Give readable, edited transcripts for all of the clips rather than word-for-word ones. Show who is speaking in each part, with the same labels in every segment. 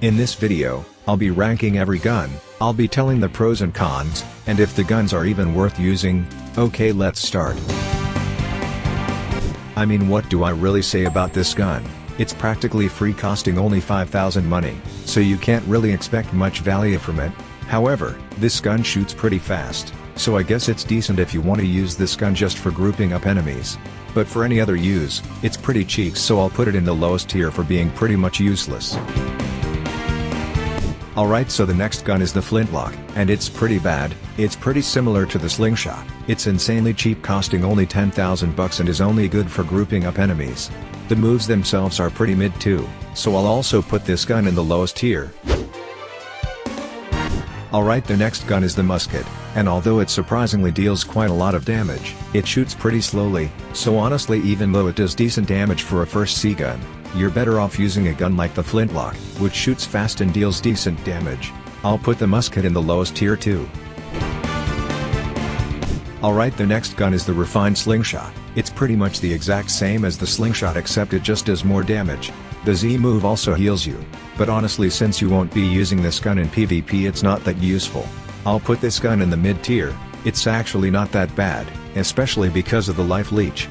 Speaker 1: In this video, I'll be ranking every gun, I'll be telling the pros and cons, and if the guns are even worth using. Okay, let's start. I mean, what do I really say about this gun? It's practically free, costing only 5,000 money, so you can't really expect much value from it. However, this gun shoots pretty fast, so I guess it's decent if you want to use this gun just for grouping up enemies. But for any other use, it's pretty cheap, so I'll put it in the lowest tier for being pretty much useless. Alright, so the next gun is the Flintlock, and it's pretty bad. It's pretty similar to the Slingshot. It's insanely cheap, costing only 10,000 bucks, and is only good for grouping up enemies. The moves themselves are pretty mid too, so I'll also put this gun in the lowest tier. Alright, the next gun is the Musket, and although it surprisingly deals quite a lot of damage, it shoots pretty slowly, so honestly, even though it does decent damage for a first C gun, you're better off using a gun like the Flintlock, which shoots fast and deals decent damage. I'll put the Musket in the lowest tier too. Alright, the next gun is the refined Slingshot. It's pretty much the exact same as the Slingshot, except it just does more damage. The Z move also heals you, but honestly, since you won't be using this gun in PvP, it's not that useful. I'll put this gun in the mid tier. It's actually not that bad, especially because of the life leech.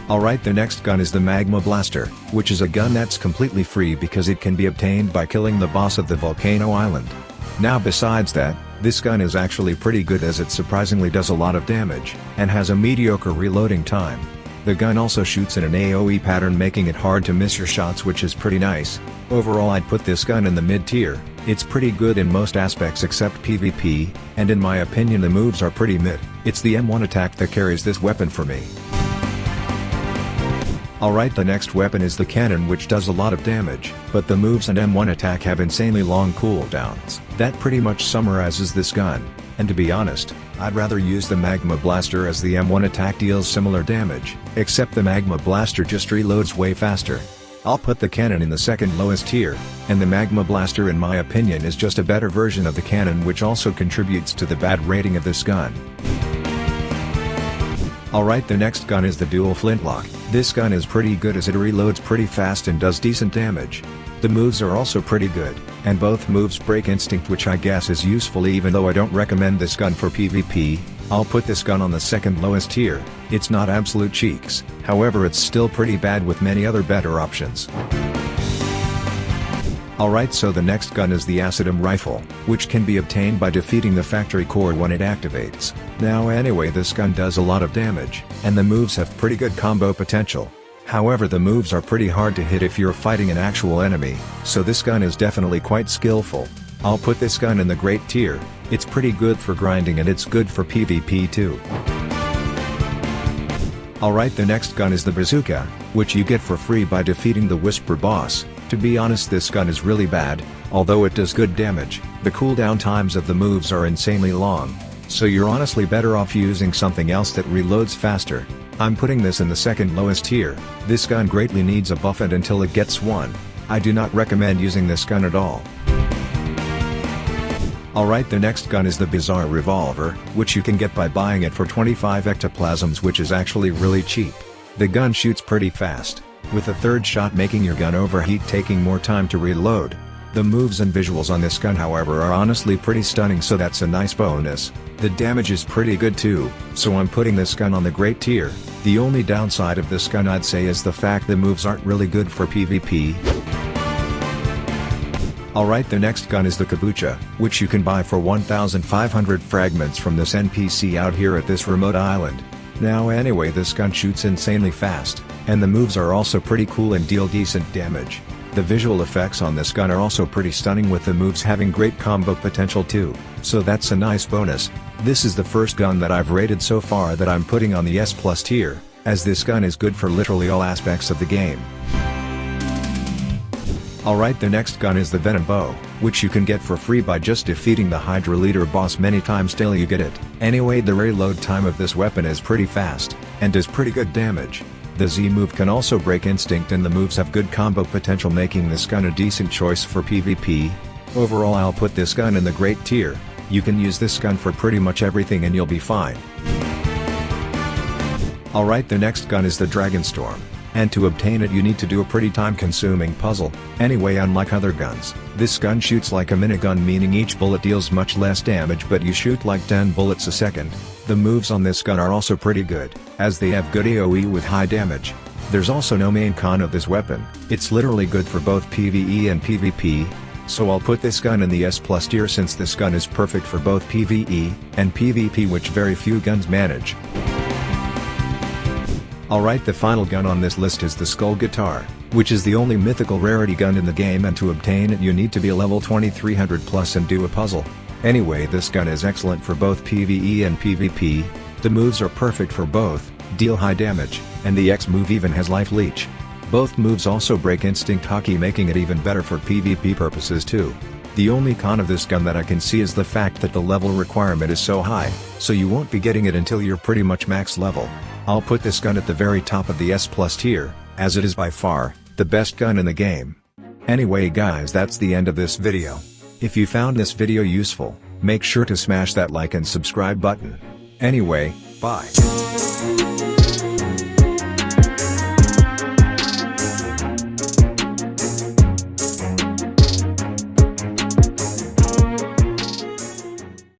Speaker 1: Alright, the next gun is the Magma Blaster, which is a gun that's completely free because it can be obtained by killing the boss of the volcano island. Now besides that, this gun is actually pretty good as it surprisingly does a lot of damage, and has a mediocre reloading time. The gun also shoots in an AoE pattern, making it hard to miss your shots, which is pretty nice. Overall, I'd put this gun in the mid tier. It's pretty good in most aspects except PvP, and in my opinion the moves are pretty mid. It's the M1 attack that carries this weapon for me. Alright, the next weapon is the cannon, which does a lot of damage, but the moves and M1 attack have insanely long cooldowns. That pretty much summarizes this gun, and to be honest, I'd rather use the Magma Blaster, as the M1 attack deals similar damage, except the Magma Blaster just reloads way faster. I'll put the cannon in the second lowest tier, and the Magma Blaster in my opinion is just a better version of the cannon, which also contributes to the bad rating of this gun. Alright, the next gun is the dual Flintlock. This gun is pretty good as it reloads pretty fast and does decent damage. The moves are also pretty good, and both moves break instinct, which I guess is useful even though I don't recommend this gun for PvP. I'll put this gun on the second lowest tier. It's not absolute cheeks, however it's still pretty bad with many other better options. Alright, so the next gun is the Acidum Rifle, which can be obtained by defeating the factory core when it activates. Now anyway, this gun does a lot of damage, and the moves have pretty good combo potential. However, the moves are pretty hard to hit if you're fighting an actual enemy, so this gun is definitely quite skillful. I'll put this gun in the great tier. It's pretty good for grinding and it's good for PvP too. Alright, the next gun is the Bazooka, which you get for free by defeating the Whisper boss. To be honest, this gun is really bad, although it does good damage. The cooldown times of the moves are insanely long, so you're honestly better off using something else that reloads faster. I'm putting this in the second lowest tier. This gun greatly needs a buff, and until it gets one, I do not recommend using this gun at all. Alright, the next gun is the bizarre Revolver, which you can get by buying it for 25 ectoplasms, which is actually really cheap. The gun shoots pretty fast, with a third shot making your gun overheat, taking more time to reload. The moves and visuals on this gun, however, are honestly pretty stunning, so that's a nice bonus. The damage is pretty good too, so I'm putting this gun on the great tier. The only downside of this gun, I'd say, is the fact the moves aren't really good for PvP. Alright, the next gun is the Kabucha, which you can buy for 1,500 fragments from this NPC out here at this remote island. Now anyway, this gun shoots insanely fast, and the moves are also pretty cool and deal decent damage. The visual effects on this gun are also pretty stunning, with the moves having great combo potential too, so that's a nice bonus. This is the first gun that I've rated so far that I'm putting on the S+ tier, as this gun is good for literally all aspects of the game. Alright, the next gun is the Venom Bow, which you can get for free by just defeating the Hydra leader boss many times till you get it. Anyway, the reload time of this weapon is pretty fast, and does pretty good damage. The Z move can also break instinct, and the moves have good combo potential, making this gun a decent choice for PvP. Overall, I'll put this gun in the great tier. You can use this gun for pretty much everything and you'll be fine. Alright, the next gun is the Dragonstorm, and to obtain it you need to do a pretty time-consuming puzzle. Anyway, unlike other guns, this gun shoots like a minigun, meaning each bullet deals much less damage but you shoot like 10 bullets a second. The moves on this gun are also pretty good, as they have good AoE with high damage. There's also no main con of this weapon, it's literally good for both PvE and PvP, so I'll put this gun in the S+ tier since this gun is perfect for both PvE and PvP, which very few guns manage. Alright, the final gun on this list is the Skull Guitar, which is the only mythical rarity gun in the game, and to obtain it you need to be level 2300 plus and do a puzzle. Anyway, this gun is excellent for both PvE and PvP, the moves are perfect for both, deal high damage, and the X move even has life leech. Both moves also break instinct hockey, making it even better for PvP purposes too. The only con of this gun that I can see is the fact that the level requirement is so high, so you won't be getting it until you're pretty much max level. I'll put this gun at the very top of the S+ tier, as it is by far the best gun in the game. Anyway guys, that's the end of this video. If you found this video useful, make sure to smash that like and subscribe button. Anyway, bye.